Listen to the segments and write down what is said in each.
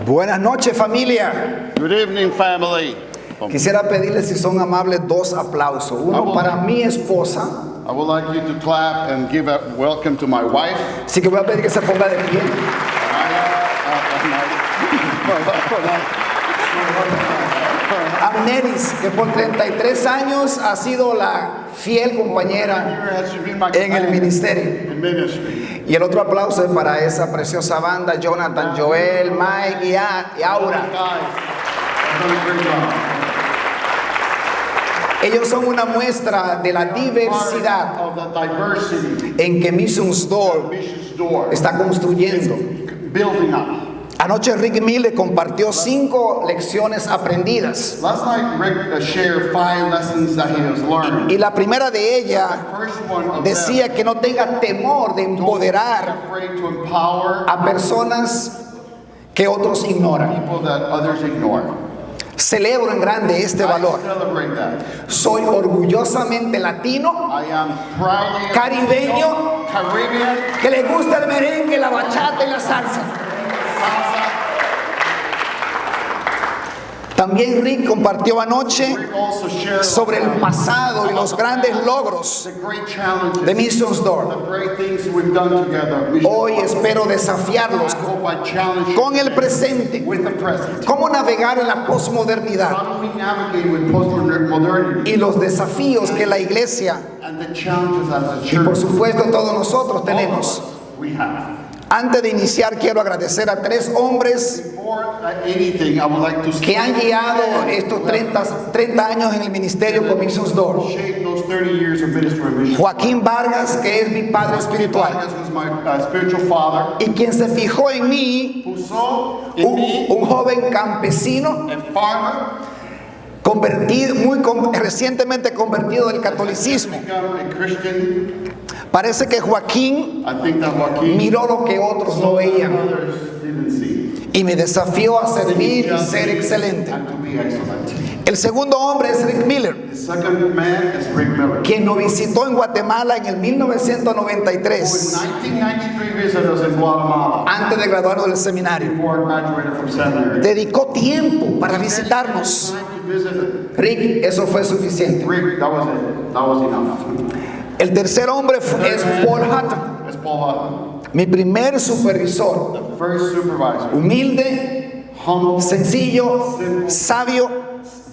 Buenas noches, familia. Good evening, family. Quisiera pedirles, si son amables, 2 aplausos. Uno para mi esposa. I would like you to clap and give a welcome to my wife. Así que voy a pedir que se ponga de pie. Amneris, que por 33 años ha sido la fiel compañera en el ministerio. Y el otro aplauso es para esa preciosa banda, Jonathan, Joel, Mike y Aura. Ellos son una muestra de la diversidad en que Missions Door está construyendo. Anoche Rick Miller compartió 5 lecciones aprendidas. Last night, Rick shared 5 lessons that he has learned. Y la primera de ellas decía que no tenga temor de empoderar Afraid to empower a personas que otros ignoran. people that others ignore. Celebro en grande este valor. I celebrate that. Soy orgullosamente latino, I am proudly caribeño, Caribbean. que le gusta el merengue, la bachata y la salsa. También Rick compartió anoche Rick also shared sobre el pasado y los grandes logros the great challenges, de Missions Door. the great things we've done together. Hoy espero desafiarlos I hope I challenge you con el presente. with the present. Cómo navegar en la posmodernidad How do we navigate with postmodernity y los desafíos que la iglesia and the challenges as a y por church supuesto todos nosotros tenemos? we have? Antes de iniciar, quiero agradecer a 3 hombres Before anything, I would like to que han guiado estos 30 años en el ministerio con Missions Door. shape those 30 years of ministry and mission. Joaquín Vargas, que es mi padre espiritual Vargas was my spiritual father, y quien se fijó en mí, who saw in me un joven campesino a farmer convertido, recientemente convertido del catolicismo. become a Christian. Parece que Joaquín I think that Joaquin miró lo que otros no veían others didn't see. y me desafió a servir y ser excelente. And to be excellent. El segundo hombre es Rick Miller, The second man is Rick Miller. quien nos visitó en Guatemala en el Who in 1993, 1993 visited us in Guatemala antes de graduarnos del seminario. before I graduated from seminary. Dedicó tiempo para visitarnos. Time to visit it. Rick, eso fue suficiente. Rick, that was it. That was enough. El tercer hombre es Paul Hutton, It's Paul Hutton, mi primer supervisor. the first supervisor. Humilde, Humble, sencillo, sabio,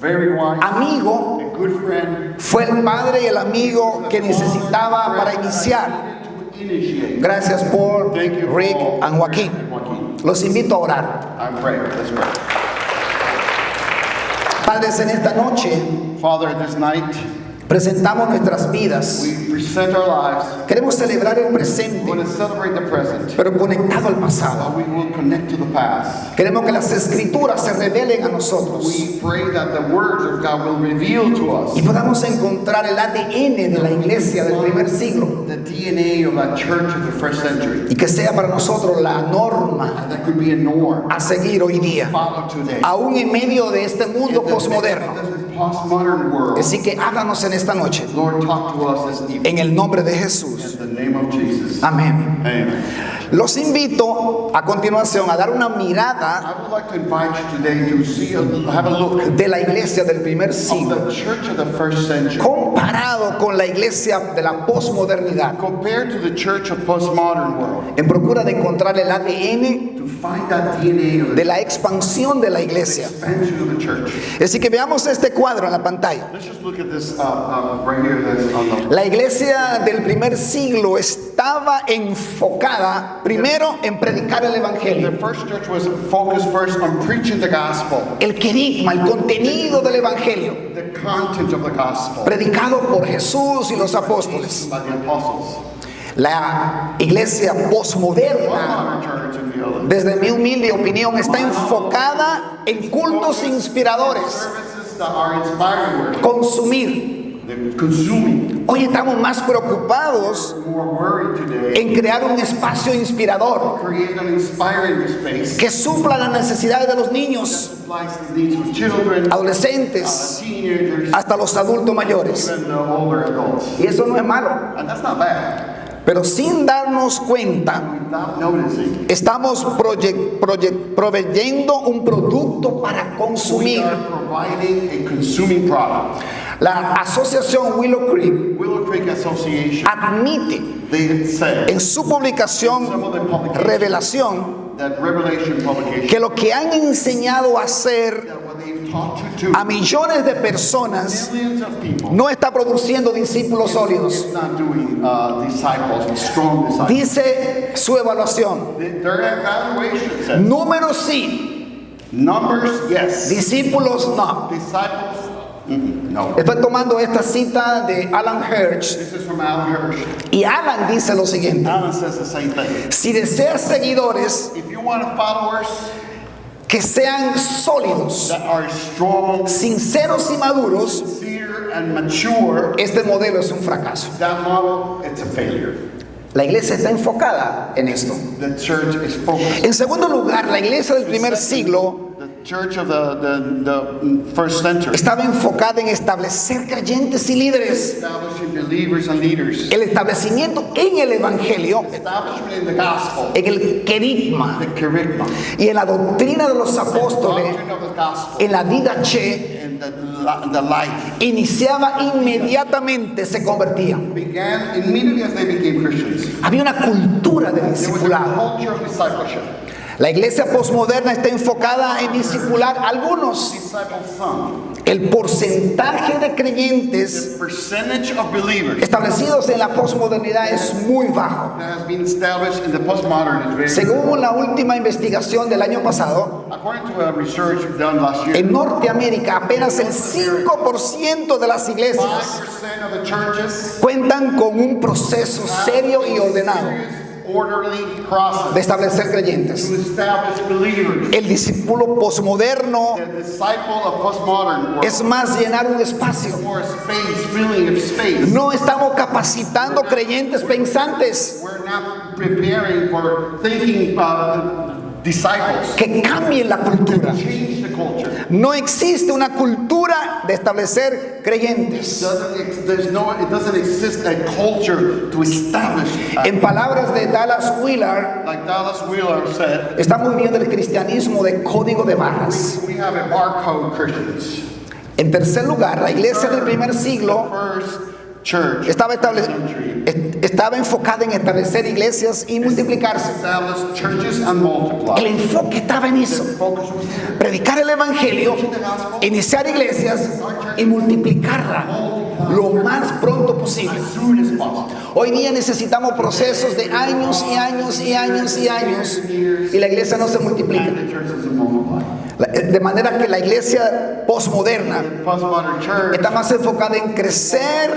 very wise, amigo. a good friend. Fue el padre y el amigo que necesitaba para iniciar. To initiate. Gracias por Thank you, Rick Paul, and Joaquín. and Joaquin. Los invito a orar. I pray. Let's pray. Padres, en esta noche Father, this night presentamos nuestras vidas. we present our lives. Queremos celebrar el We presente, want to celebrate the present, pero conectado al pasado. but we will connect to the past. Queremos que las escrituras se revelen a nosotros We pray that the words of God will reveal to us y podamos encontrar el ADN de la iglesia del primer siglo the DNA of that church of the first century. y que sea para nosotros la norma And that could be a norm. a seguir hoy día, Follow today. aún en medio de este mundo posmoderno. This postmodern world. Así que háganos en esta noche, Lord, talk to us this evening. en el nombre de Jesús. In the name of Jesus. Amén. Amen. Los invito a continuación a dar una mirada I would like to invite you today to see, have a look de la iglesia del primer of siglo the church of the first century comparado con la iglesia de la posmodernidad, compared to the church of postmodern world. en procura de encontrar el ADN To find that DNA of de the la expansión de la iglesia. expansion of the church. Así que veamos este cuadro en la pantalla. Let's just look at this right here. That's on the. La iglesia del primer siglo estaba enfocada primero en predicar el The evangelio, first church was focused first on preaching the gospel, el querigma, el contenido del evangelio, the content of the gospel, predicado por Jesús y los apóstoles. by the apostles. La iglesia posmoderna, Postmodern church in the other. desde mi humilde opinión, está enfocada en cultos inspiradores, Services that are inspiring word, consumir. they're consuming. Hoy estamos más preocupados More worried today. en crear un espacio inspirador Create an inspiring space que supla las necesidades de los niños, supplies the needs of children, adolescentes, teenagers, hasta los adultos mayores. and the older adults. Y eso no es malo, And that's not bad. Pero sin darnos cuenta, without noticing, estamos proveyendo un producto para we consumir. are providing a consuming product. La asociación Willow Creek Willow Creek Association, admite they say en su publicación Revelación that Revelation publication, que lo que han enseñado a hacer that what they've taught to a millones de personas millions of people, no está produciendo discípulos sólidos. it's not doing disciples, strong disciples. Dice su evaluación: Their evaluation says, números sí, numbers, yes. discípulos no. Disciples, no. Estoy tomando esta cita de Alan Hirsch, This is from Alan Hirsch. y Alan dice lo siguiente: Alan says the same thing. si deseas seguidores If you want followers que sean sólidos, that are strong, sinceros y maduros, sincere, and mature, este modelo es un fracaso. that model, it's a failure. La iglesia está enfocada en esto. The church is focused. En segundo lugar, la iglesia del primer siglo The church of the first century, estaba enfocada en establecer creyentes y líderes. establishing believers and leaders, El establecimiento en el evangelio, establishment in the gospel, en el querigma the charisma, y en la doctrina de los apóstoles, doctrine of the gospel, en la vida che, and the life iniciaba inmediatamente, se convertía. began immediately as they became Christians. Había una cultura de There was a discipulado. culture of discipleship. La iglesia posmoderna está enfocada en discipular a algunos. Disciple some. El porcentaje de creyentes Percentage of believers establecidos en la posmodernidad es muy bajo. that has been established in the postmodern is very Según la última investigación del año pasado, according to a research done last year, en Norteamérica apenas el 5% de las iglesias 5% of the churches cuentan con un proceso serio y ordenado orderly process de establecer to creyentes. establish believers. El discípulo posmoderno The disciple of postmodern world, es más llenar un espacio. more space, filling of space. No estamos capacitando creyentes pensantes We're not preparing for thinking disciples. que cambien la cultura. Change the culture. No existe una cultura de establecer creyentes. It doesn't exist a culture to establish. En palabras de Dallas Willard, Like Dallas Wheeler said, estamos viviendo el cristianismo de código de barras. we have a barcode Christians. En tercer lugar, la iglesia del primer siglo First church estaba enfocada en establecer iglesias y multiplicarse. established churches and multiply. El enfoque estaba en eso. Focus was there. Predicar el evangelio, iniciar iglesias y multiplicarla lo más pronto posible. As soon as possible. Hoy día necesitamos procesos de años y años y años y años y la iglesia no se multiplica. And the church doesn't multiply. De manera que la iglesia posmoderna Postmodern church, está más enfocada en crecer,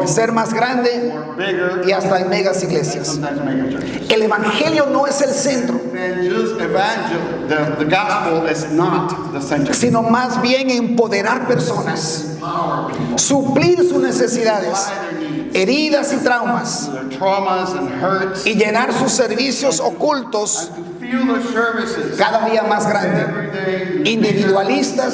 en ser más grande bigger, y hasta en megas iglesias. sometimes mega churches. El evangelio no es el centro, The gospel is not the center. sino más bien empoderar personas, Empower people. suplir sus necesidades, heridas y traumas Their traumas and hurts. y llenar sus servicios ocultos And to feel their services cada día más grande, every day. individualistas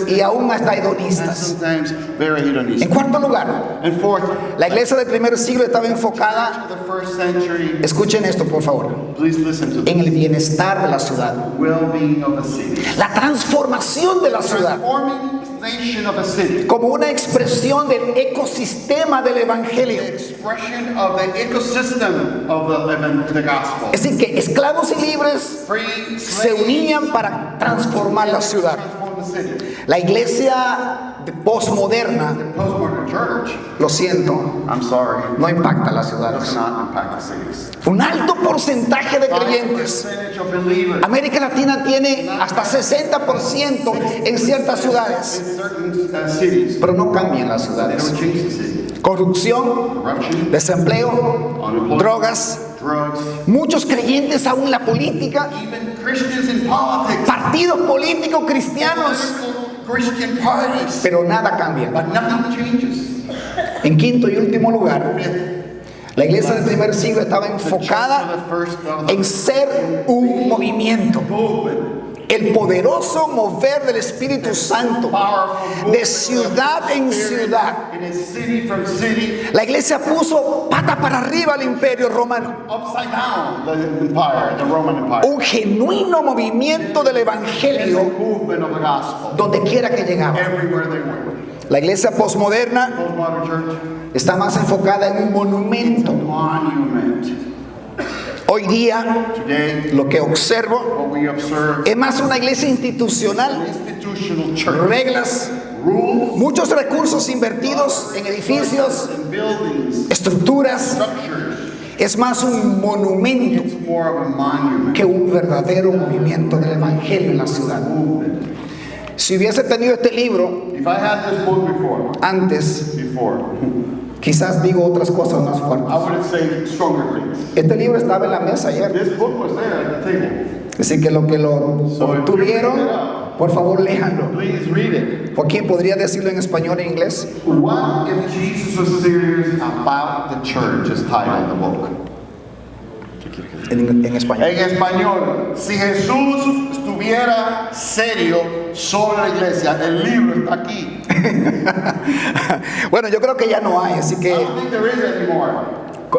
y aún hasta And hedonistas. sometimes very En hedonistic. cuarto lugar, And fourth, la iglesia del primer siglo estaba enfocada, the first century, escuchen esto por favor, please listen to en this. el bienestar de la ciudad, Well-being of a city. la transformación de la ciudad Transformation of a city. como una expresión del ecosistema del evangelio. Expression of the ecosystem of the gospel. Es decir, que esclavos y libres Free se slaves unían para transformar la ciudad. transform the city. La iglesia postmoderna, Postmodern church, lo siento, I'm sorry, no impacta las does ciudades. not impact the cities. Un alto porcentaje de creyentes. Percentage of believers América Latina tiene hasta 60% en ciertas ciudades, in certain cities. pero no cambian las They ciudades. don't change the city. Corrupción, Corruption, desempleo, unemployment, drogas, drugs, muchos creyentes aún en la política, even Christians in politics, partidos políticos cristianos, Christian parties, pero nada cambia. but nothing changes. En quinto y último lugar, la iglesia del primer siglo estaba The church enfocada of the first en ser un movimiento. movement. el poderoso mover del Espíritu Santo de ciudad en ciudad. In a city from city, La iglesia puso pata para arriba al imperio romano. upside down the empire, the Roman Empire. Un genuino movimiento del The evangelio movement of the gospel donde quiera que llegaba. everywhere they went. La iglesia posmoderna Postmodern church, está más enfocada en un monumento. monument. Hoy día, Today, lo que observo what we observe, es más una iglesia institucional, institutional church, reglas, rules, muchos recursos invertidos en edificios, and buildings, estructuras. structures. Es más un monumento It's more of a monument. que un verdadero movimiento del evangelio en la ciudad. Si hubiese tenido este libro If I had this book antes, before, quizás digo otras cosas más I fuertes. wouldn't say stronger things. Este libro estaba en la mesa ayer, This book was there at the table. así que lo que lo obtuvieron, por favor léanlo. Please read it. ¿O quién podría decirlo en español e inglés? What if Jesus was serious about the church is titled the book. En español. En español, si Jesús estuviera serio sobre la iglesia, el libro está aquí. Bueno, yo creo que ya no hay, así I que don't think there is anymore.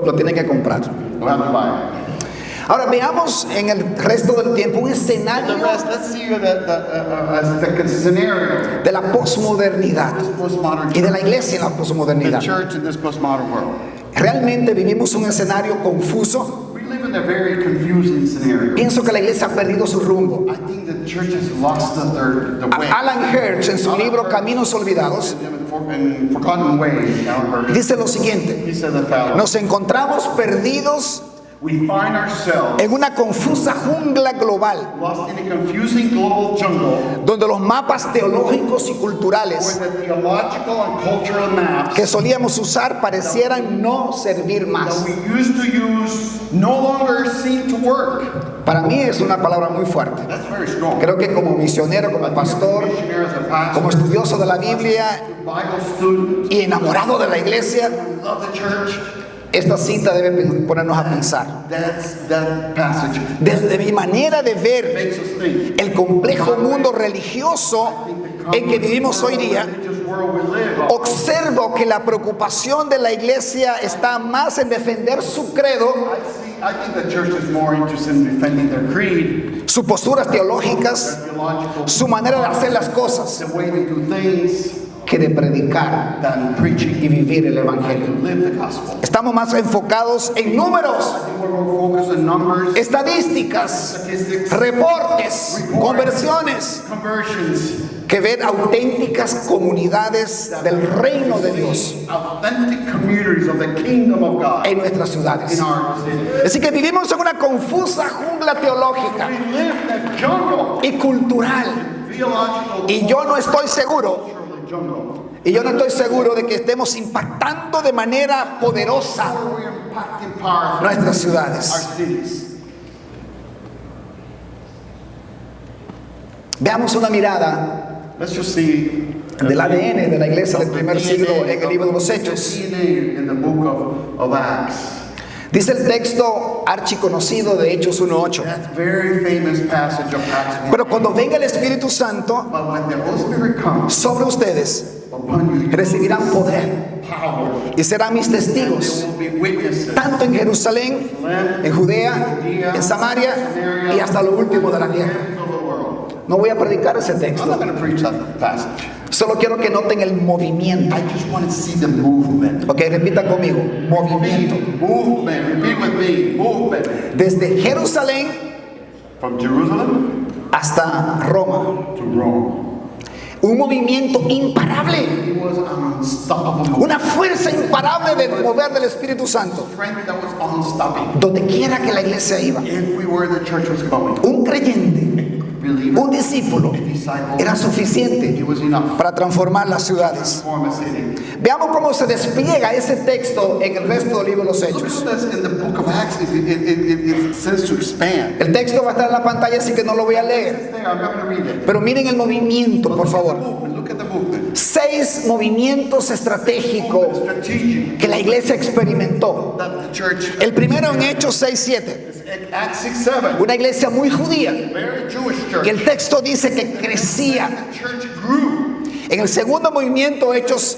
lo tienen que comprar. We'll have to buy it. Ahora veamos en el resto del tiempo un The escenario rest, let's see the scenario. de la posmodernidad This postmodern y de la church, iglesia en la the posmodernidad. church in this postmodern world. Realmente vivimos un escenario confuso. We live in a very confusing scenario. Pienso que la iglesia ha perdido su rumbo. I think the church has lost the way. Alan Hirsch, en su libro Caminos Olvidados, In Forgotten Ways, Alan Hirsch, dice lo siguiente: he said the following. nos encontramos perdidos We find ourselves en una confusa jungla global, lost in a confusing global jungle donde los mapas teológicos y where culturales the theological and cultural maps que solíamos usar parecieran no servir that más. we used to use no longer seem to work. Para mí es una palabra muy fuerte. That's very strong. Creo que como misionero, como pastor, Missionary, as a pastor, como estudioso de la Biblia Bible student, y enamorado de la iglesia, love the church. esta cita debe ponernos a pensar. That passage Desde mi manera de ver makes us think. el complejo mundo religioso en que vivimos hoy día, Religious world we live in. observo que la preocupación de la iglesia está más en defender su credo, I think the church is more interested in defending their creed, sus posturas teológicas, theological, su manera de hacer las cosas, the way they do things, que de predicar than preaching y vivir el to evangelio. live the gospel. Estamos más enfocados en números, I think we're more focused on numbers, estadísticas, statistics, reportes, conversiones, conversions, que ver auténticas comunidades del reino de Dios authentic communities of the kingdom of God en nuestras ciudades. in our city. Así que vivimos en una confusa jungla teológica We live in a jungle, y cultural. theological, Y yo no estoy seguro, cultural jungle. de que estemos impactando de manera poderosa We're impacting powerfully nuestras our ciudades. cities. Veamos una mirada Let's just see del ADN de la iglesia del primer siglo en el libro de los Hechos. DNA in the book of Acts. Dice el texto archiconocido de Hechos 1:8. That very famous passage of Acts 1. Pero cuando venga el Espíritu Santo But when the Holy Spirit comes sobre ustedes, upon you, recibirán poder power. y serán mis There testigos, will be witnesses. tanto en Jerusalén, en Judea, en Samaria y hasta lo último de la tierra. Of the world. No voy a predicar ese I'm texto, not going to preach that passage. solo quiero que noten el movimiento. I just want to see the movement. Ok, repitan conmigo, movimiento. Movement. Repeat with me. Movement. Desde Jerusalén From Jerusalem hasta Roma. to Rome. Un movimiento imparable, It was an unstoppable movement. una fuerza imparable del mover del Espíritu Santo, Strength that was unstoppable. donde quiera que la iglesia iba. Everywhere the church was going. Un creyente, Believer, un discípulo, era suficiente it was enough. para transformar las ciudades. Form a city. Veamos cómo se despliega ese texto en el resto del libro de los Look Hechos. at this in the book of Acts. It says to expand. El texto va a estar en la pantalla, así que no lo voy a leer. It's there. I'm not going to read it. Pero miren el movimiento, por favor. Look at the movement. 6 movimientos estratégicos Strategic que la iglesia experimentó. that the church. El primero en Hechos 6:7. Acts 6:7. Una iglesia muy judía. Very Jewish church. Y el texto dice que crecía. The church grew. En el segundo movimiento, Hechos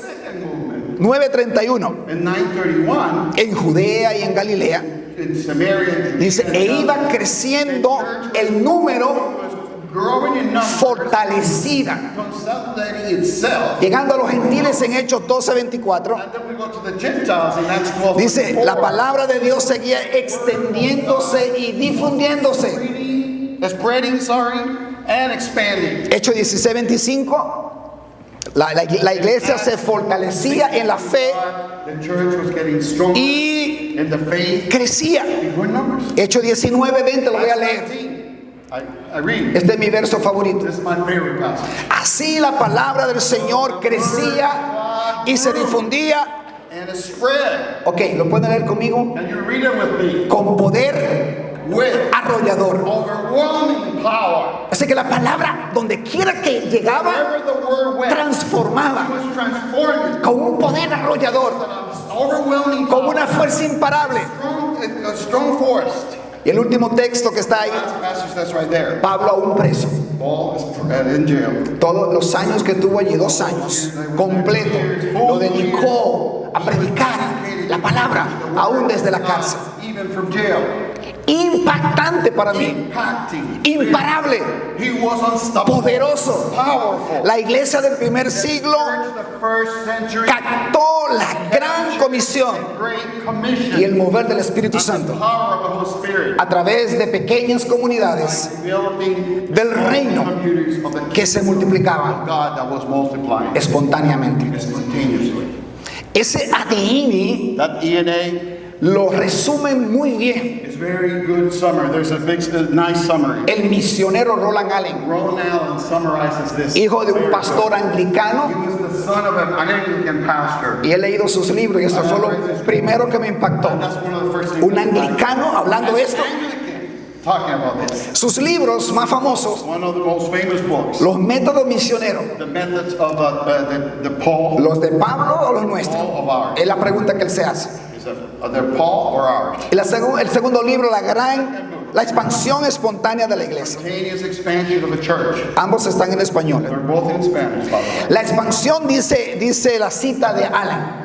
9:31, In 931, en Judea y en Galilea, in Samaria, dice, e iba creciendo el número, growing in number, fortalecida, consolidating itself. llegando a los gentiles en Hechos 12:24. And then we go to the Gentiles in Acts 12. Dice, la palabra de Dios seguía extendiéndose y difundiéndose. Spreading, and expanding. Hechos 16:25, la iglesia se fortalecía en la fe The church was getting stronger y in the faith. crecía. Grew in numbers. Hechos 19:20, lo voy a leer. I read. Este es mi verso favorito. This is my favorite passage. Así la palabra del Señor crecía y se difundía. And it spread. Ok, ¿lo pueden leer conmigo? And you read it with me. Con poder With arrollador. overwhelming power. Así que la palabra, donde quiera que llegaba, Wherever the word went, it transformaba was transformed. con un poder arrollador, Overwhelming con power. una fuerza imparable. A strong force. Y el último texto que está ahí, Last passage that's right there. Pablo aún preso. Paul is in jail. Todos los años que tuvo allí, 2 años, completo, lo dedicó a predicar la palabra, aún desde la cárcel. Even from jail. Impactante para mí, Impacting. imparable, He was unstoppable. poderoso. Powerful. La iglesia del primer siglo The first century. captó la gran comisión Great commission. y el mover del Espíritu The Santo power of the Holy Spirit. a través de pequeñas comunidades Building del reino communities of the que se multiplicaban God that was multiplying espontáneamente. spontaneously. Ese ADN That DNA lo resume muy bien is very good summary. There's a big, nice summary. el misionero Roland Allen, Ron Allen summarizes this. hijo de un Very pastor good. He anglicano, was the son of an Anglican pastor. y he leído sus libros y eso fue lo primero que me impactó. And that's one of the first things. Un anglicano hablando de esto. Anglican talking about this. Sus libros más famosos, One of the most famous books. los métodos misioneros, The methods of the Paul. los de Pablo o los nuestros, Paul of ours. es la pregunta que él se hace. Is it, are they Paul or ours? Y el segundo libro, la expansión espontánea de la iglesia. Spontaneous expansion of the church. Ambos están en español. They're both in Spanish, by the way. La expansión dice la cita de Allen.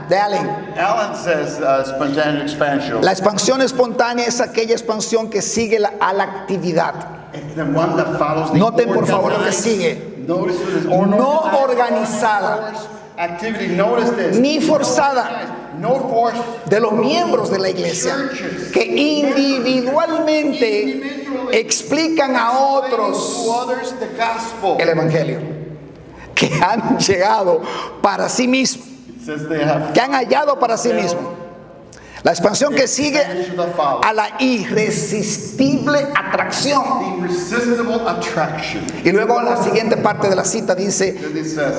Allen says spontaneous expansion. La expansión espontánea es aquella expansión que sigue a la actividad. It's the one that follows the Noten por favor lo que organized- sigue. Notice this, No organizada, activity. Notice this. ni forzada, No force. de los miembros de la iglesia que individualmente explican a otros To others the gospel. el evangelio, que han llegado para sí mismos, It says they have que han hallado para sí mismos. La expansión que sigue a la irresistible atracción. irresistible attraction. Y luego la siguiente parte de la cita dice, Then it says,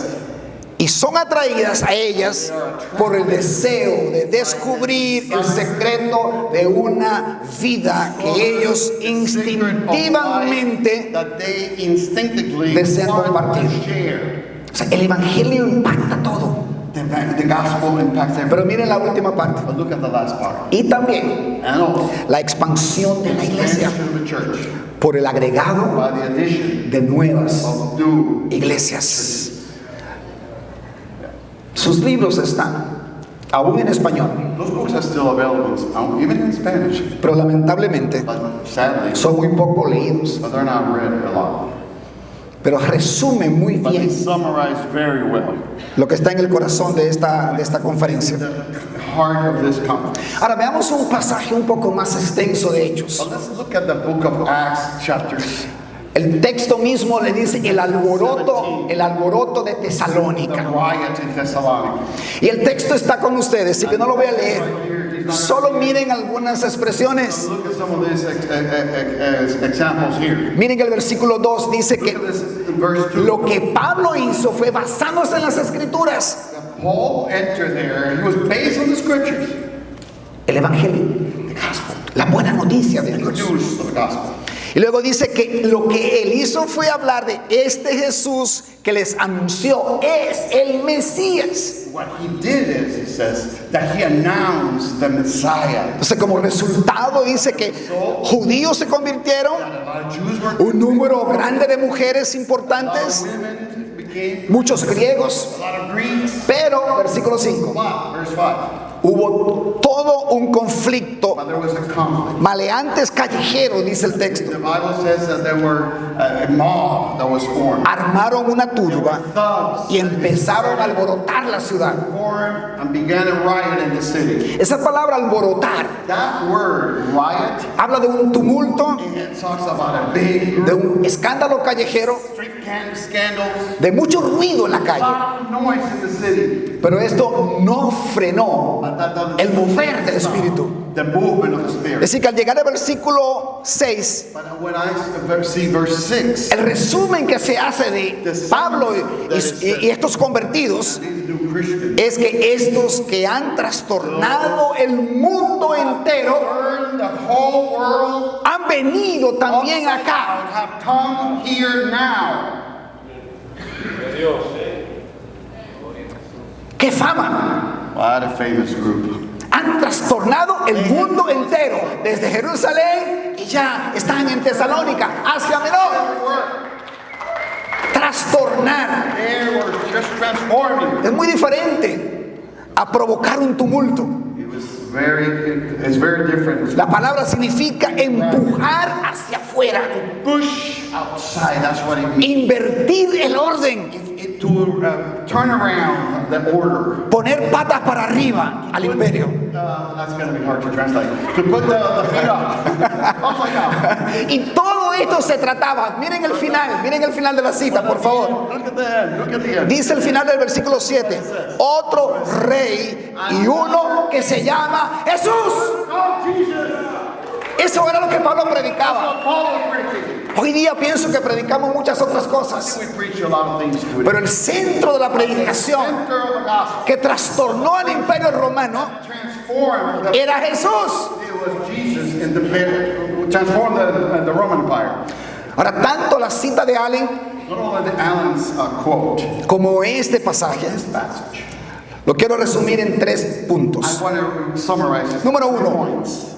y son atraídas a ellas por el deseo de descubrir el secreto de una vida que ellos instintivamente, that they instinctively desean want compartir. to share. O sea, el evangelio impacta todo. The gospel impacts everything. Pero miren la última parte. But look at the last part. Y también And also, la expansión de la iglesia expansion of the church por el agregado by the addition de nuevas of new. iglesias. Sus libros están aún en español, Those books are still available, even in Spanish. pero lamentablemente But sadly, son muy poco leídos. but they're not read a lot. Pero resume muy But they bien summarize very well lo que está en el corazón de esta conferencia. the heart of this conference. Ahora veamos un pasaje un poco más extenso de Hechos. But let's look at the book of Acts, chapters. El texto mismo le dice el alboroto de The Tesalónica. riot in Thessalonica. Y el texto está con ustedes, así que no lo voy a leer. Solo miren algunas expresiones. Look at some of these examples here. Miren que el versículo 2 dice Look que at this in verse 2. lo que Pablo hizo fue basándose en las escrituras. Paul entered there, and he was based on the scriptures, El evangelio, the gospel, la buena noticia de the good Dios. news of the gospel. Y luego dice que lo que él hizo fue hablar de este Jesús que les anunció es el Mesías. What he did is, he says, that he announced the Messiah. Entonces, como resultado, dice que judíos se convirtieron, That a lot of Jews were un número grande de mujeres importantes, women became muchos griegos, a lot of Greeks. pero, versículo 5, But, verse 5. hubo todo un conflicto, But there was a conflict. maleantes callejeros, dice el texto. The Bible says that there were a mob that was formed. Armaron una turba Thugs y empezaron a alborotar la ciudad. formed and began a riot in the city. Esa palabra alborotar That word, riot, habla de un tumulto, it talks about a big de un escándalo callejero, street scandal, de mucho ruido en la a calle. lot of noise in the city. Pero esto no frenó But that doesn't el mover del Espíritu. the movement of the Es Spirit. decir, que al llegar al versículo 6, But when I see verse 6, el resumen que se hace de Pablo y estos convertidos these new Christians es que estos que han trastornado el mundo entero turn the whole world han venido también upside acá. down, have come here now. ¡Qué fama! What a famous group. Han trastornado el mundo entero, desde Jerusalén y ya están en Tesalónica, Asia Menor. Trastornar They were just transforming. es muy diferente a provocar un tumulto. It's very different. La palabra significa empujar hacia afuera, Push outside, that's what it means. invertir el orden, To turn around the order. poner patas para arriba al imperio. That's going to be hard to translate. To put the feet up. Upside down. Y todo esto se trataba, miren el final de la cita, por favor. Look at the end. Look at the end. Dice el final del versículo 7, otro rey y uno que se llama Jesús. Oh, Jesus. Eso era lo que Pablo predicaba. What Paul was preaching. Hoy día pienso que predicamos muchas otras cosas, We preach a lot of things to it. pero el centro de la predicación Center of the gospel. que trastornó al imperio romano Transformed the, era Jesús. it was Jesus in the transformed the Roman Empire. Ahora, tanto la cita de Allen Not only the Allen's quote, como este pasaje this passage. lo quiero resumir en 3 I puntos. want to summarize this. Número 1. Points.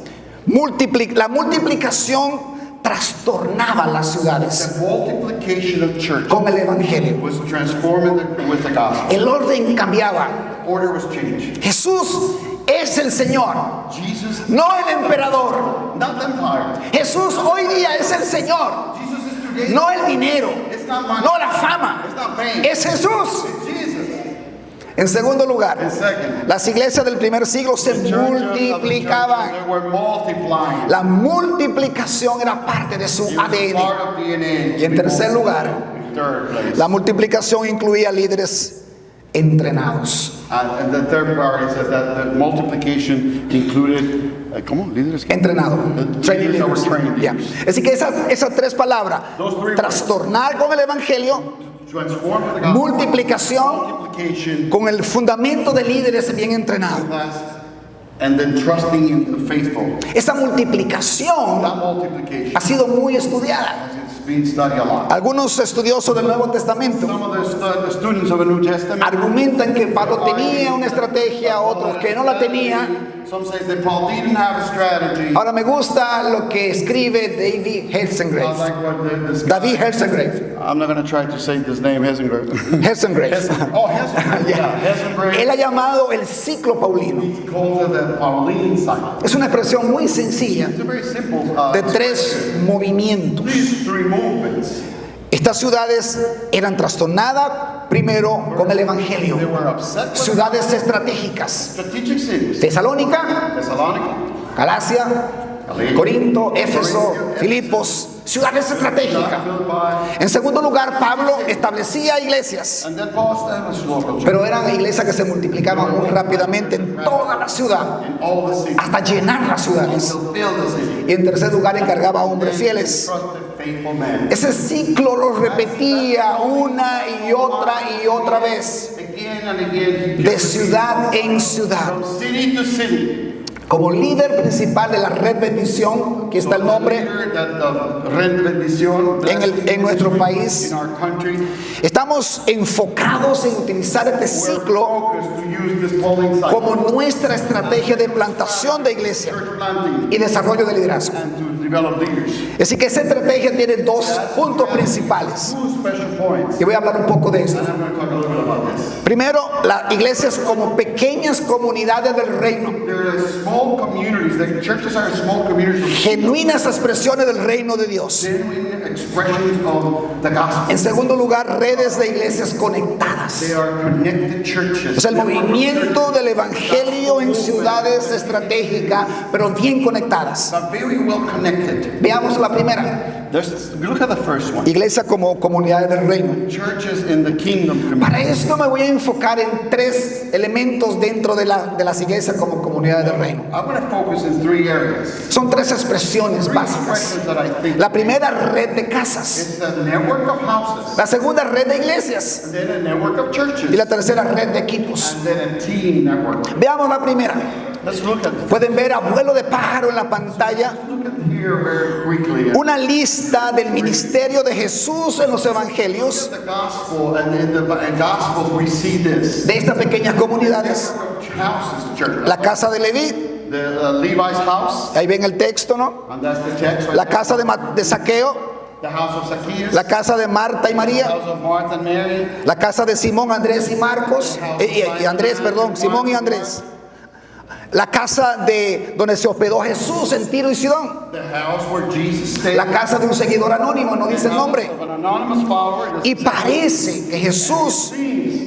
La multiplicación trastornaba las ciudades The multiplication of church con el evangelio. was transformed with the gospel. El orden cambiaba. Order was changed. Jesús es el Señor, Jesus, no el emperador. not the empire. Jesús hoy día es el Señor, Jesus is today. no el dinero, It's not money. no la fama, It's not fame. es Jesús. It's Jesus. En segundo lugar, And second, las iglesias del primer siglo se the churches of the multiplicaban. churches, they were multiplying. La multiplicación era parte de su It was ADN. part of DNA. Y en tercer lugar, In third place. la multiplicación incluía líderes entrenados. And the third part is that the multiplication included, ¿cómo? Líderes. Entrenado. Training Leaders that were leaders. trained. Ya. Así que esas 3 palabras, Those 3 words. trastornar con el evangelio, Transform the gospel. multiplicación Multiplication. con el fundamento de líderes bien entrenados. And then trusting in the faithful. Esa multiplicación That multiplication. ha sido muy estudiada. It's been studied a lot. Algunos estudiosos del Nuevo Testamento Some of the students of the New Testament argumentan que Pablo tenía una estrategia, otros que no la tenía. Some say that Paul didn't have a strategy. Ahora me gusta lo que escribe David I Herzengrave. like what this David Herzengrave. I'm not going to try to say this name, Hesengrave. Herzengrave. Oh, Hesengrave. Yeah, Hesengrave. Él ha llamado el ciclo paulino. He calls it the Pauline cycle. Es una expresión muy sencilla It's a very simple de 3 movimientos. these 3 movements. Estas ciudades eran trastornadas primero con el evangelio. They were upset with Ciudades estratégicas. strategic cities. Tesalónica, Thessalonica, Galacia, Corinto, Éfeso, Filipos. Ciudades estratégicas. Philippi. En segundo lugar, Pablo establecía iglesias, And then Paul established local churches pero eran iglesias que se multiplicaban muy rápidamente en toda la ciudad, in all the cities. hasta llenar las ciudades. To fill the city. Y en tercer lugar, encargaba a hombres fieles. Trusted, faithful men. Ese ciclo lo repetía una y otra vez, Again and again. de ciudad en ciudad. From city to city. Como líder principal de la Red Bendición, aquí está el nombre, en nuestro país, estamos enfocados en utilizar este ciclo como nuestra estrategia de plantación de iglesia y desarrollo de liderazgo. Así que esa estrategia tiene dos puntos principales y voy a hablar un poco de esto. Primero, las iglesias como pequeñas comunidades del reino, genuinas expresiones del reino de Dios. En segundo lugar, redes de iglesias conectadas. Es el movimiento del evangelio en ciudades estratégicas, pero bien conectadas. Veamos la primera. Look at the first one. Iglesia como comunidades del reino. Churches in the kingdom. Para esto me voy a enfocar en tres elementos dentro de las iglesias como comunidades del reino. I'm going to focus in three areas. Son tres expresiones básicas. La primera, red de casas. It's a network of houses. La segunda, red de iglesias. And then a network of churches. Y la tercera, red de equipos. And then a team network. Veamos la primera. Let's look at Pueden ver a vuelo de pájaro en la pantalla here very quickly. una lista del ministerio de Jesús en los evangelios The gospel, and in the gospels we see this. de estas pequeñas comunidades. Houses, church. La casa de Leví, The Levi's house. ahí ven el texto, ¿no? And that's the text. La casa de Saqueo, The house of Zacchaeus. la casa de Marta y The María, house of Martha and Mary. la casa de Simón, Andrés y Marcos, Simón y Andrés. La casa de donde se hospedó Jesús en Tiro y Sidón. The house where Jesus stayed. La casa de un seguidor anónimo, no dice el nombre. Of an anonymous follower. Y parece que Jesús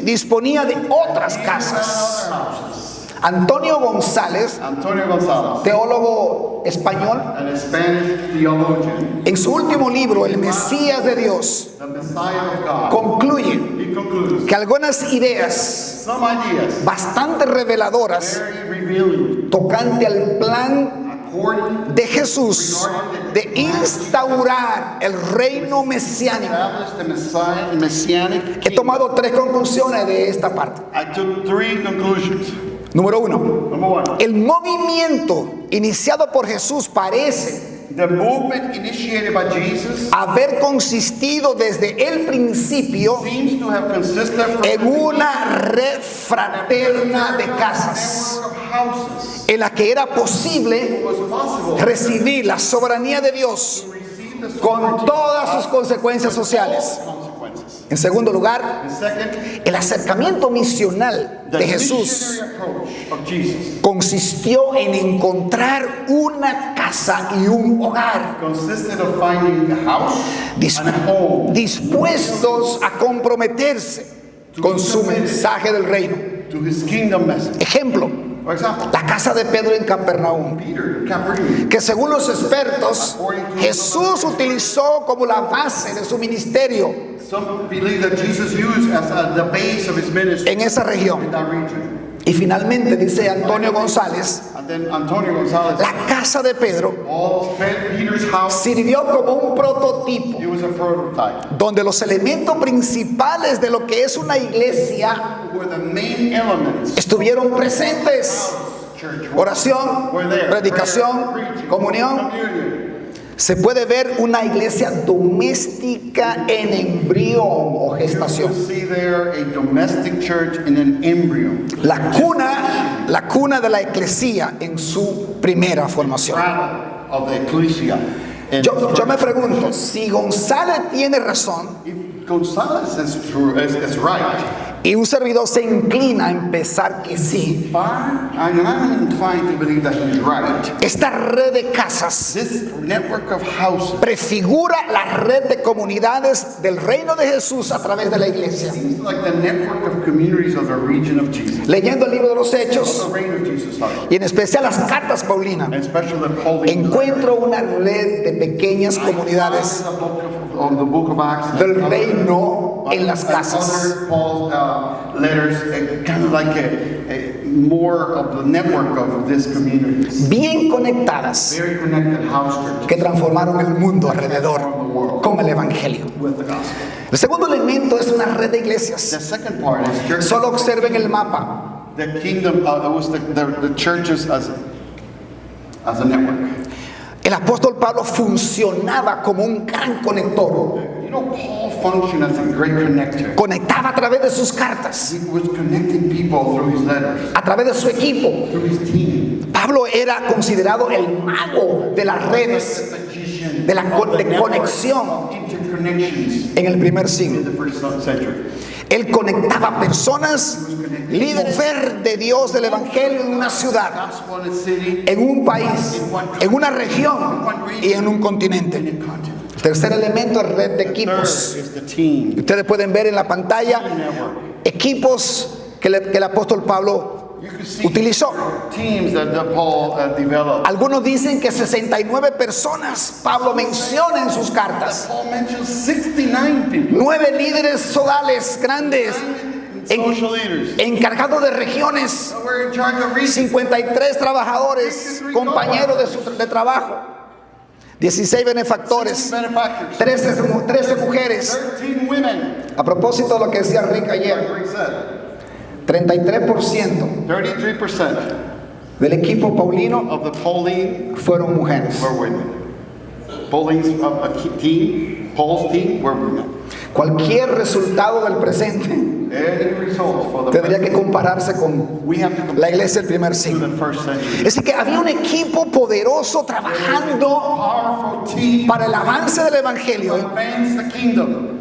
disponía de otras casas. Antonio González, Antonio González, teólogo español, an Spanish theologian, en su último libro, El Mesías de Dios, the Messiah of God, concluye he concludes que algunas ideas some ideas bastante reveladoras very revealing tocante al plan according de Jesús de instaurar el reino mesiánico. established the Messianic He kingdom. tomado tres conclusiones de esta parte. I took three conclusions. Número uno, Number one, el movimiento iniciado por Jesús parece the movement initiated by Jesus haber consistido desde el principio seems to have consisted from en una red fraterna de casas of houses. en la que era posible It was possible recibir la soberanía de Dios to receive the con todas sus consecuencias sociales. consequences. En segundo lugar, And second, el acercamiento misional the de Jesús missionary approach of Jesus consistió en encontrar una casa y un hogar consisted of finding a house and a home dispuestos a comprometerse con su mensaje del reino. to his kingdom message. Ejemplo, For example, la casa de Pedro en Capernaum, Peter, Capernaum, que según los expertos Jesús utilizó como la base de su ministerio some believe that Jesus used as the base of his ministry en esa región. in that region. Y finalmente dice Antonio González, And then Antonio González, la casa de Pedro all Peter's house, sirvió como un prototipo it was a prototype donde los elementos principales de lo que es una iglesia where the main elements estuvieron presentes. church Oración, were there. predicación, Prayer, preaching, comunión. communion. Se puede ver una iglesia doméstica en embrión o You gestación. see there a domestic church in an embryo. La cuna de la eclesía en su primera formación. Cradle of the ecclesia. And Yo me pregunto, si González tiene razón if González is true, is right, y un servidor se inclina a empezar que sí, I'm inclined to believe that he's right. esta red de casas This network of houses prefigura la red de comunidades del reino de Jesús a través de la iglesia. seems like the network of communities of the region of Jesus. Leyendo el libro de los Hechos The reign of Jesus, sorry. y en especial las cartas Paulinas, And especially the Holy encuentro una red de pequeñas comunidades the book of Acts del reino en las casas. other Paul's letters, kind of like a more of the network of these communities. Bien conectadas Very connected house churches que transformaron el mundo alrededor con el evangelio. with the gospel. El segundo elemento es una red de iglesias. The second part is church. Solo observen el mapa. The kingdom was the churches as as a network. El apóstol Pablo funcionaba como un gran conector. You know, Paul functioned as a great connector. Conectaba a través de sus cartas, He was connecting people through his letters, a través de su equipo. through his team. Pablo era considerado el mago de las redes Magician de of the network conexión of interconnections en el primer in siglo. the first century. Él conectaba personas, líderes de Dios del Evangelio en una ciudad, Gospel in a city, en un país, en una región y en un continente. in a continent. El tercer elemento es red de Third equipos. is the team. Ustedes pueden ver en la pantalla Network. equipos que el apóstol Pablo You can see utilizó. teams that Paul developed. Algunos dicen que 69 personas Pablo menciona en sus cartas. Paul mentions 69 people. 9 líderes sodales grandes, Social leaders. encargados de regiones, So we're in charge of regions. 53 trabajadores, compañeros de trabajo, 16 benefactores, Benefactors. 13 mujeres. 13 women. A propósito de lo que decía Rick ayer, Like Rick said, 33% 33% del equipo paulino of the Pauline fueron mujeres. were women. Pauline's team, Paul's team were women. Cualquier resultado del presente Any results for the tendría que compararse con we have to compare la iglesia del primer to siglo. the first century. Es decir, que había un equipo poderoso trabajando Powerful team para el avance del to evangelio. advance the kingdom.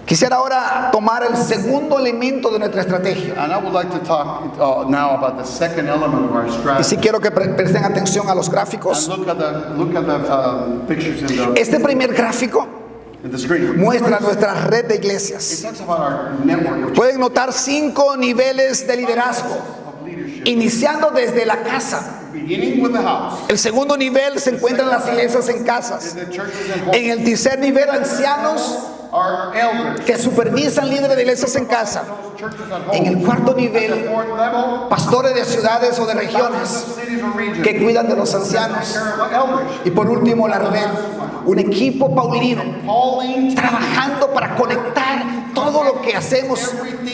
Quisiera ahora tomar el segundo elemento de nuestra estrategia. And I would like to talk now about the second element of our Y strategy. si quiero que presten atención a los And gráficos. look at the pictures in Este primer gráfico the screen. muestra nuestra red de It iglesias. talks about our network Pueden notar 5 niveles de liderazgo, of leadership. iniciando desde la casa. Beginning with the house. El segundo nivel se encuentra en las iglesias en casas. The churches and homes. En el tercer nivel, ancianos Our elders. que supervisan líderes de iglesias en casa. Those churches and En homes. el cuarto At the nivel, fourth level, pastores de ciudades o de pastors regiones of cities or regions. que cuidan de los Take ancianos. care of our elders. Y por último, la red, un equipo paulino Pauline trabajando para conectar todo lo que hacemos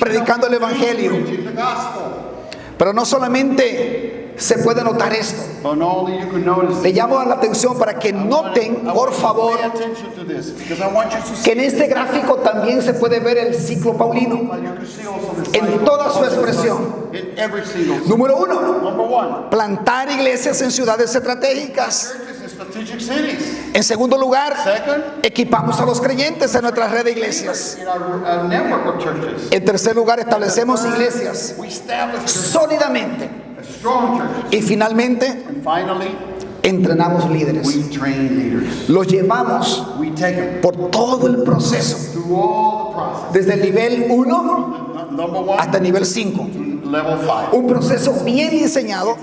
predicando el evangelio. preaching the gospel. Pero no solamente se puede notar esto. But not only you can notice. Le llamo la atención para que noten, por favor, Pay attention to this because I want you to see. que en este gráfico también se puede ver el ciclo paulino You can see also the en cycle toda su of expresión. in every single. Número 1, Number one, plantar iglesias en ciudades estratégicas. churches in strategic cities. En segundo lugar, Second, equipamos a los creyentes en nuestra red de iglesias. in our network of churches. En tercer lugar, establecemos iglesias We establish churches, sólidamente. strong churches. Y finalmente, And finally, entrenamos líderes. we train leaders. Los llevamos We take them por todo el proceso, through all the process. desde el nivel 1 Number one, hasta el nivel 5. level 5. Un proceso bien diseñado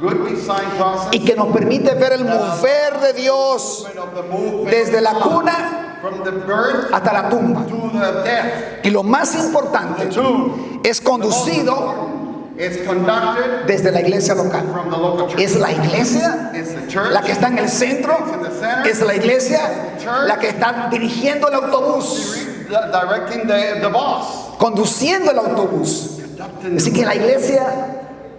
Good design process. y que nos permite ver el mover de Dios Of the movement desde la cuna from the birth hasta la tumba. to the death. Y lo más importante, Two, es conducido it's conducted desde la iglesia local. from the local church. Es la iglesia It's the church. la que está en el centro, es la iglesia la que está dirigiendo el autobús, Directing the boss. conduciendo el autobús. Así que la iglesia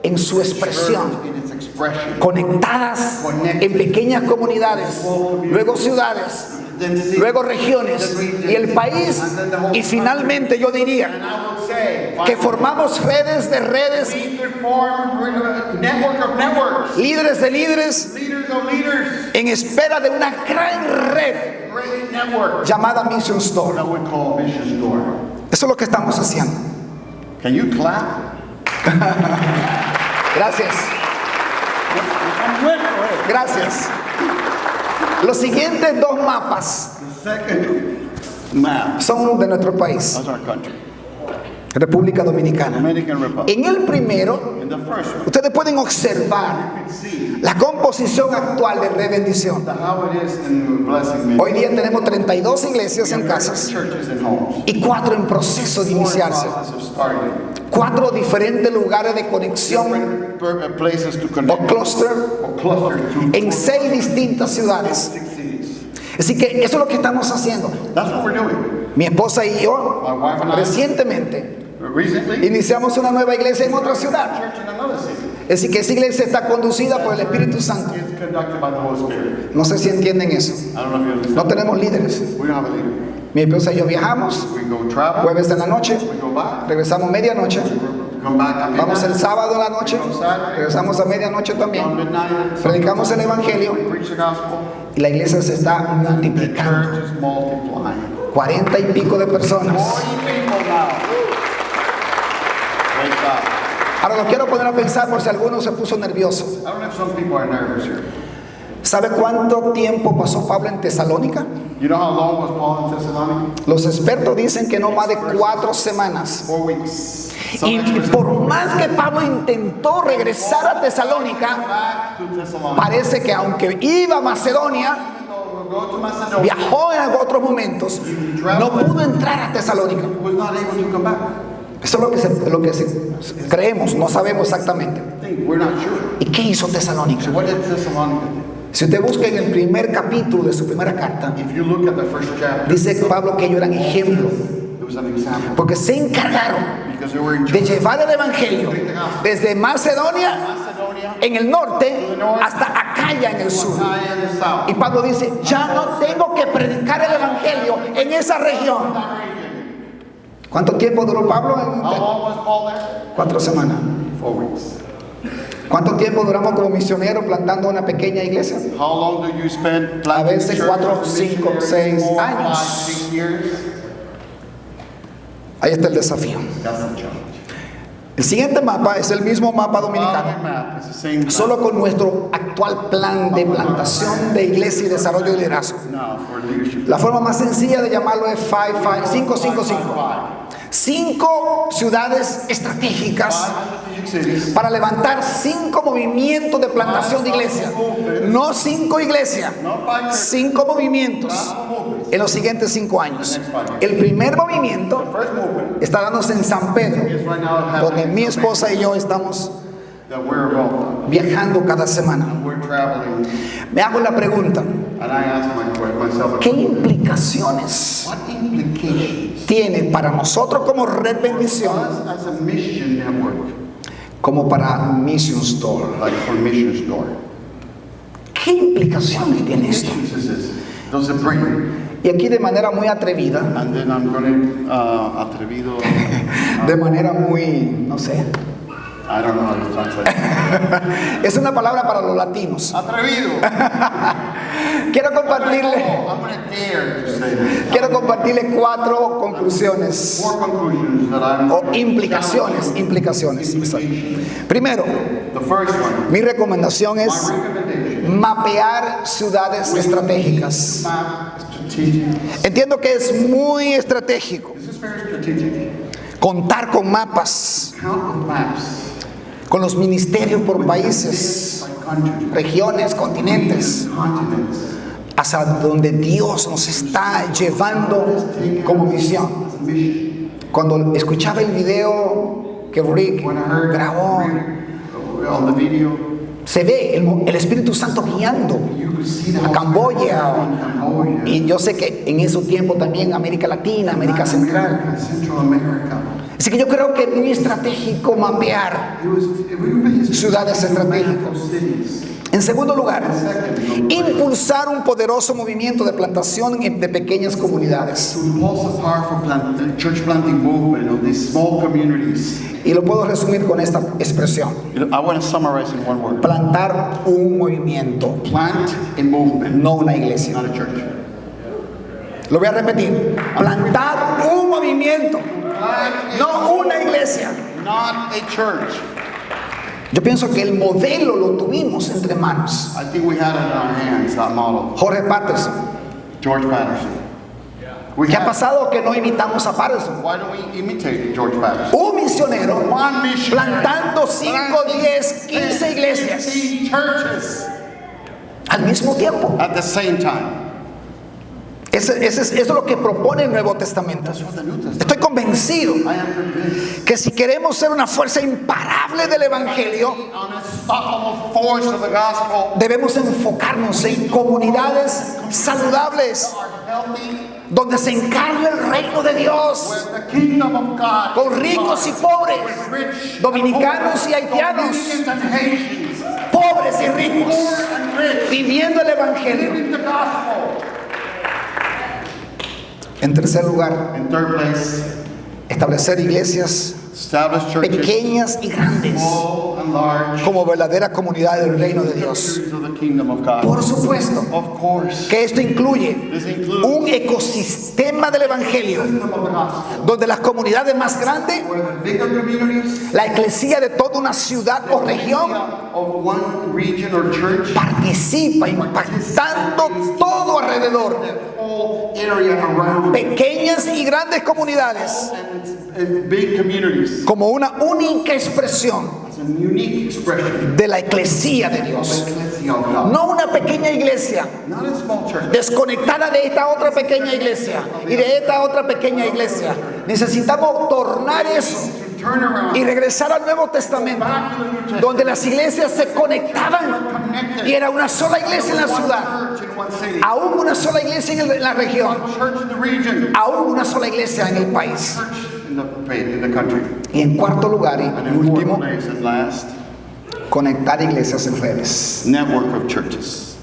en su expresión, In its expression. conectadas en pequeñas comunidades, luego ciudades, luego regiones y el país, y finalmente yo diría And I would say, que formamos redes de redes, we could form a network of networks. líderes de líderes, Leaders of leaders. en espera de una gran red Great network. llamada Mission Store. That we call Mission Door. Eso es lo que estamos haciendo. Can you clap? Gracias, gracias. Los siguientes 2 mapas The second map. son de nuestro país, That's our country. República Dominicana. Dominican Republic. En el primero, In the first one, ustedes pueden observar you can see la composición actual de Red Bendición. how it is in Blessing Ministry. Hoy día tenemos 32 iglesias en casas Churches and homes. y 4 en proceso de iniciarse. Process of starting. 4 diferentes lugares de conexión Different places to o connect. cluster Or cluster to en 6 distintas ciudades. 6 cities. Así que eso es lo que estamos haciendo. That's what we're doing. Mi esposa y yo My wife and I recientemente recently iniciamos una nueva iglesia en otra ciudad. church in another city. Es decir, que esa iglesia está conducida por el Espíritu Santo. It's conducted by the Holy Spirit. No sé si entienden eso. I don't know if you understand. No tenemos líderes. We don't have a leader. Mi esposa y yo viajamos, We go travel. jueves en la noche, We go back. regresamos medianoche, Come back at vamos el midnight. sábado en la noche, regresamos a medianoche On también. midnight. Predicamos el Evangelio We preach the gospel. y la iglesia se está The multiplicando. church is multiplying. 40 y pico de personas. 40 people now. Praise God. Ahora lo quiero poner a pensar por si alguno se puso nervioso. I don't know if some people are nervous here. ¿Sabe cuánto tiempo pasó Pablo en Tesalónica? You know how long was Paul in Thessalonica? Los expertos dicen que no más de 4 semanas. 4 weeks. Some Y experts por más que Pablo intentó regresar a Tesalónica, back to Thessalonica. parece que aunque iba a Macedonia, We'll go to Macedonia. viajó en otros momentos, no pudo entrar a Tesalónica. Was not able to come back. Eso es lo que creemos, no sabemos exactamente. I think we're not sure. ¿Y qué hizo Tesalónica? So what did Thessalonica do? Si usted busca en el primer capítulo de su primera carta, If you look at the first chapter, dice Pablo que ellos eran ejemplo, it was an example. porque se encargaron Because they were in de llevar el evangelio desde Macedonia Macedonia, en el norte hasta Acaya en el sur. Achaia in the south. Y Pablo dice, ya no tengo que predicar el evangelio en esa región. ¿Cuánto tiempo duró Pablo? How long was Paul there? 4 semanas. 4 weeks. ¿Cuánto tiempo duramos como misioneros plantando una pequeña iglesia? How long do you spend planting A veces churches 4, as 5, missionaries? 6 4, años. 5, 6 years? Ahí está el desafío. That's the challenge. El siguiente mapa es el mismo mapa dominicano, Our map is the same map solo con nuestro actual plan de plantación de iglesia y desarrollo de liderazgo. now for leadership. La forma más sencilla de llamarlo es 555. 5 ciudades estratégicas 5 strategic cities. para levantar 5 movimientos de plantación de iglesia. No 5 iglesias, 5 movimientos en los siguientes 5 años. El primer movimiento First movement está dándose en San Pedro, is right now donde happening mi esposa y yo estamos that we're involved. viajando cada semana. We're traveling, Me hago la pregunta, and I ask myself, ¿qué implicaciones what implications tiene para nosotros como Red Bendición, us as a mission network, como para Mission Store? like for Mission Store? ¿Qué implicaciones tiene esto? Does it bring? Y aquí de manera muy atrevida, And then I'm gonna atrevido. de manera muy, no sé, I don't know how to translate. es una palabra para los latinos. Atrevido. Quiero compartirle, I'm gonna dare to say this. quiero compartirle 4 conclusiones 4 conclusions that I'm. o implicaciones. Primero, The first one. mi recomendación My es recommendation. mapear ciudades estratégicas. Map strategic. Entiendo que es muy estratégico This is very strategic. contar con mapas, Count with maps. con los ministerios por países, By countries. regiones, continentes, Continents. hacia donde Dios nos está llevando como misión. As a mission. Cuando escuchaba el video que Rick When I heard grabó, on the video, se ve el Espíritu Santo guiando you could see the a Camboya. Camboya. Y yo sé que en ese tiempo también América Latina, América Central. Central America. Así que yo creo que es muy estratégico mapear ciudades estratégicas. En segundo lugar, impulsar un poderoso movimiento de plantación de pequeñas comunidades. To impulse a powerful church planting movement of these small communities. Y lo puedo resumir con esta expresión: I want to summarize in one word. plantar un movimiento, Plant a movement, no una iglesia. not a church. Lo voy a repetir: plantar un movimiento, no una iglesia. Not a church. Yo pienso que el modelo lo tuvimos entre manos. I think we had it in our hands, that model. Jorge Patterson. George Patterson. We ¿Qué ha had- pasado que no imitamos a Patterson? Why don't we imitate George Patterson? Un misionero One missionary plantando 5, 10, 15 iglesias 15 churches al mismo tiempo. at the same time. Eso es lo que propone el Nuevo Testamento. That's what the New Testament. Estoy convencido I am convinced. que si queremos ser una fuerza imparable del Evangelio, Unstoppable force of the gospel. debemos enfocarnos en comunidades saludables, Are healthy donde se encarna el reino de Dios, where the kingdom of God con ricos y pobres, with rich dominicanos y haitianos, Dominicans and Haitians, pobres y ricos, poor and rich, viviendo el evangelio. living the gospel. En tercer lugar, In third place, establecer iglesias establish churches, pequeñas y grandes small and large, como verdadera comunidad del reino de Dios. of the kingdom of God. Por supuesto Of course, que esto incluye this includes un ecosistema del evangelio, the kingdom of the gospel, donde las comunidades más grandes, where the bigger communities la eclesía de toda una ciudad o región, of one region or church, participa impactando todo alrededor. the whole area around, Pequeñas y grandes comunidades and big communities. como una única expresión It's a unique expression de la eclesía de of Dios. the ecclesia of God. No una pequeña iglesia Not a small church. desconectada de esta otra pequeña iglesia y de esta otra pequeña iglesia. Necesitamos tornar eso Turn around. y regresar al Nuevo Testamento, donde las iglesias se conectaban y era una sola iglesia en la ciudad, Church in one city. aún una sola iglesia en la región, Church in the region. aún una sola iglesia en el país. Church in the faith, in the country. Y en cuarto lugar y And in fourth último, place and last, conectar iglesias en redes. network of churches.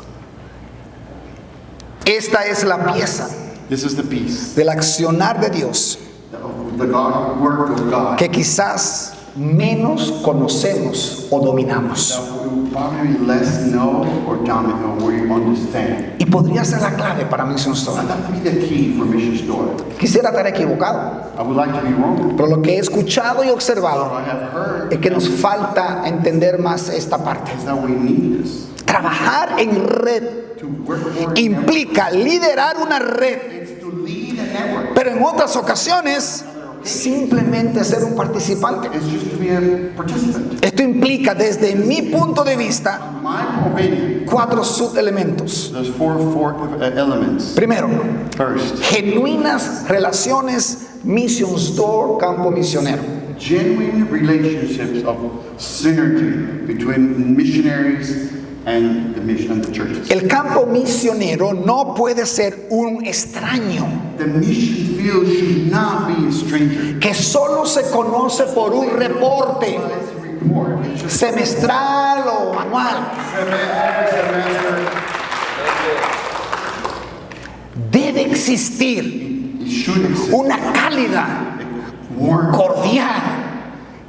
Esta es la pieza This is the piece del accionar de Dios of the God, work of God que quizás menos conocemos o dominamos. that we probably less know or dominate or we understand. Y podría ser la clave para Mission Story. And that would be the key for Mission Story. Quisiera estar equivocado, I would like to be wrong, pero lo que he escuchado y but observado I have heard es que nos falta entender más esta parte. is that we need this Trabajar en red to work for it. implica liderar una red, It's to lead a network. pero en otras ocasiones simplemente ser un participante. It's just to be a participant. Esto implica, desde mi punto de vista, In my opinion, 4 subelementos. there's four elements. Primero, First, genuinas relaciones Missions Door Campo Misionero. genuine relationships of synergy between missionaries and the mission and the churches. El campo misionero no puede ser un extraño The mission field should not be a stranger. que solo se conoce por un reporte It's a report. It's just semestral o anual. every semester. Debe existir It should exist. una cálida, Warm, cordial,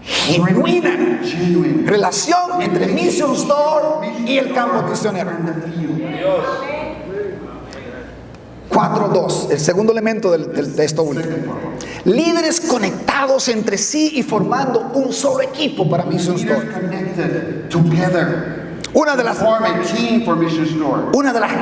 genuina genuine. relación entre Missions Door y el campo misionero. 4.2, el segundo elemento de esto último. Líderes conectados entre sí y formando un solo equipo para Missions Door. Leaders connected together. Una de las Form a team for Mission Store.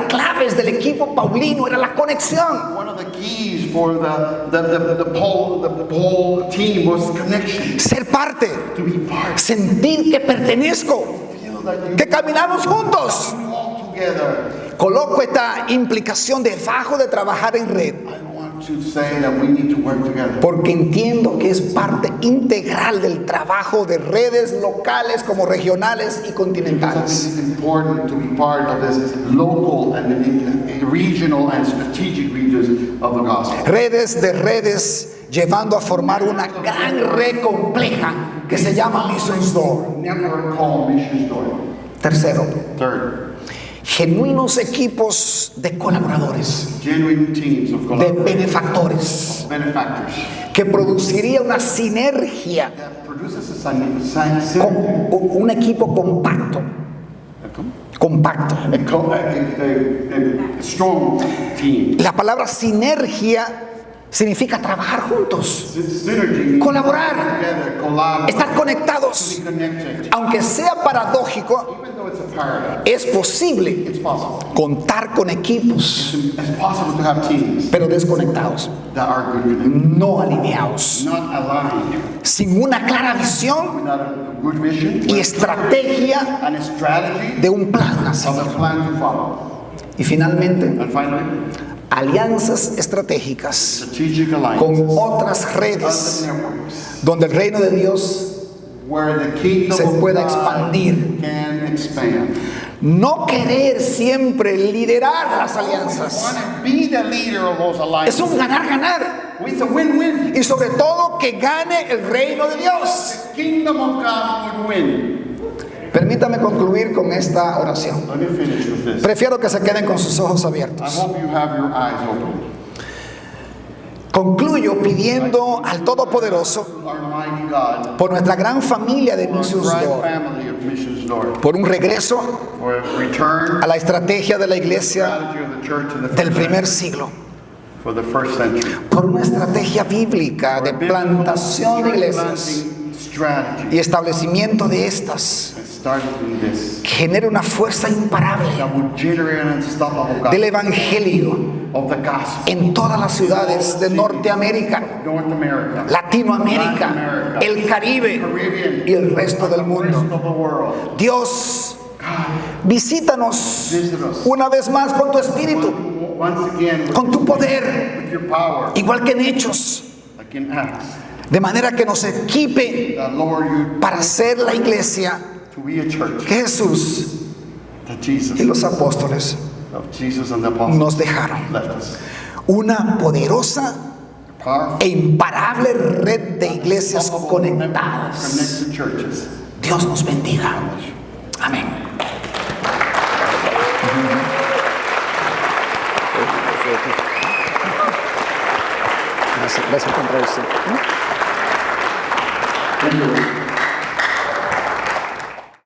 claves del equipo paulino era la conexión. One of the keys for the whole team was connection. Ser parte, To be part. sentir que pertenezco, Feel that que caminamos juntos. you all together. Coloco esta implicación debajo de trabajar en red, I want to say that we need to work together. porque entiendo que es parte integral del trabajo de redes locales como regionales y It continentales. is important to be part of this local and regional and strategic regions of the gospel. Redes de redes llevando a formar una gran red compleja que se llama Missions Door. Network called Mission Store. Tercero, Third, genuinos equipos de colaboradores, genuine teams of de collaborators, benefactores, benefactors. que produciría una sinergia That produces a synergy. con un equipo compacto. A strong team. La palabra sinergia significa trabajar juntos, Synergy. colaborar, Together, collaborate, estar conectados. connected. Aunque sea paradójico, Even though it's a paradox, es posible it's possible. contar con equipos, It's possible to have teams pero desconectados, that are good connected, no alineados, not aligned, sin una clara visión without a good vision y estrategia and a strategy de un plan a seguir. of a plan to follow. Y finalmente, And finally, alianzas estratégicas strategic alliance. con otras Other redes networks donde el reino de Dios where the kingdom se of pueda God expandir can expand. No querer siempre liderar las alianzas. Want to be the leader of those Es alliances. un ganar-ganar. It's a win-win. Y sobre todo que gane el reino de Dios. The kingdom of God would win. Permítame concluir con esta oración. Let me finish with this. Prefiero que se queden con sus ojos I abiertos. hope you have your eyes open. Concluyo pidiendo al Todopoderoso Almighty God, por nuestra gran familia de for a Missions great Door, family of Missions Door, por un regreso for a return a la estrategia de la iglesia strategy of the church in the del first primer century, siglo, for the first century. por una estrategia bíblica de plantación de iglesias Planting strategy y establecimiento de estas, that started in this, que genere una fuerza imparable that would generate an unstoppable del God evangelio of the gospel. en todas las ciudades de Norteamérica, North America, Latinoamérica, el Caribe Caribbean, y el resto del rest mundo. of the world. Dios, visítanos Visit us una vez más con tu espíritu, once again con tu poder, with your power, igual que en Hechos, like in Acts, de manera que nos equipe that Lord, you para ser la iglesia to be a church que Jesús that Jesus, y los apóstoles of Jesus and the apostles nos dejaron. left us. Una poderosa Powerful, e imparable red de iglesias conectadas. connected churches. Dios nos bendiga. Amén. Gracias por traducir.